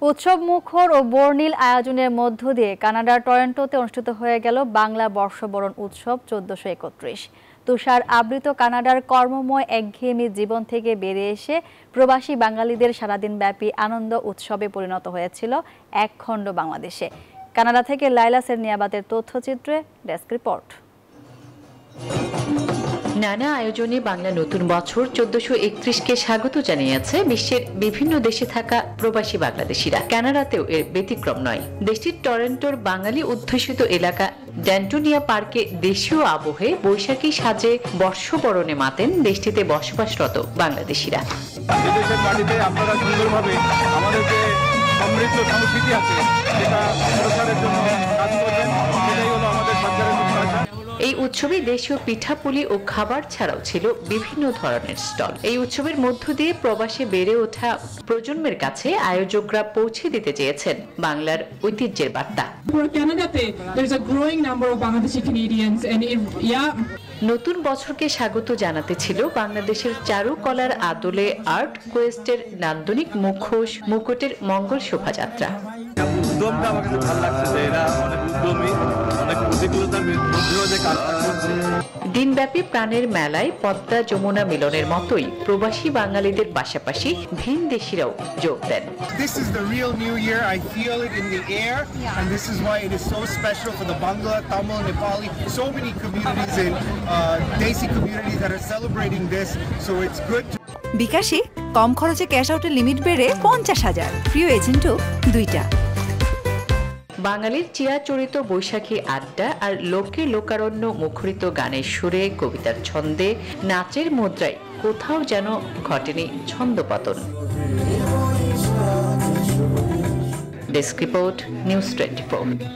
উৎসব মুখর ও বর্ণিল আয়োজনের মধ্য দিয়ে কানাডার টরন্টোতে অনুষ্ঠিত হয়ে গেল বাংলা বর্ষবরণ উৎসব 1431। তুষার আবৃত কানাডার কর্মময় একঘেয়েমি জীবন থেকে বেরিয়ে এসে প্রবাসী বাঙালিদের সারাদিন ব্যাপী আনন্দ উৎসবে পরিণত হয়েছিল এক খণ্ড বাংলাদেশে। কানাডা থেকে লাইলা সেরনিয়াবাতের তথ্যচিত্রে ডেস্ক রিপোর্ট। নানা আয়োজনে বাংলা নতুন বছর 1431কে স্বাগত জানিয়েছে বিশ্বের বিভিন্ন দেশে থাকা প্রবাসী বাংলাদেশিরা। কানাডাতেও এর ব্যতিক্রম নয়। দেশটির টরন্টোর বাঙালি অধ্যুষিত এলাকা ড্যান্টোনিয়া পার্কে দেশীয় আবহে বৈশাখী সাজে বর্ষবরণে মাতেন দেশটিতে বসবাসরত বাংলাদেশিরা। দেশের মাটিতে আপনারা সুন্দরভাবে আমাদের যে সমৃদ্ধ সংস্কৃতি আছে সেটা প্রসারের জন্য কাজ করবেন, সেটাই হলো আমাদের সরকারের প্রত্যাশা। এই উৎসবে দেশীয় পিঠাপুলি ও খাবার ছাড়াও ছিল বিভিন্ন ধরনের স্টল। এই উৎসবের মধ্য দিয়ে প্রবাসে বেড়ে ওঠা প্রজন্মের কাছে আয়োজকরা পৌঁছে দিতে চেয়েছেন বাংলার ঐতিহ্যের বার্তা। নতুন বছরকে স্বাগত জানাতে ছিল বাংলাদেশের চারুকলার আদলে আর্ট কোয়েস্টের নান্দনিক মুখোশ মুকুটের মঙ্গল শোভাযাত্রা। উদ্যমটা আমার কাছে ভালো লাগছে যে এরা অনেক উদ্যমী, অনেক প্রতিকূলতার মধ্যেও যে কাজ করছে। দিনব্যাপী প্রাণের মেলায় পদ্মা যমুনা মিলনের মতোই প্রবাসী বাঙালিদের পাশাপাশি ভিন দেশিরাও যোগ দেন। This is the real new year. I feel it in the air, and this is why it is so special for the Bangla, Tamil, Nepali, so many communities and Desi communities that are celebrating this. So it's good. বিকাশে কম খরচে cash আউটের limit বেড়ে 50,000, প্রিয় এজেন্টও 2টা। বাঙালির চিরাচরিত বৈশাখী আড্ডা আর লোকে লোকারণ্য মুখরিত গানের সুরে, কবিতার ছন্দে, নাচের মুদ্রায় কোথাও যেন ঘটেনি ছন্দপতন। Desk report, news 24।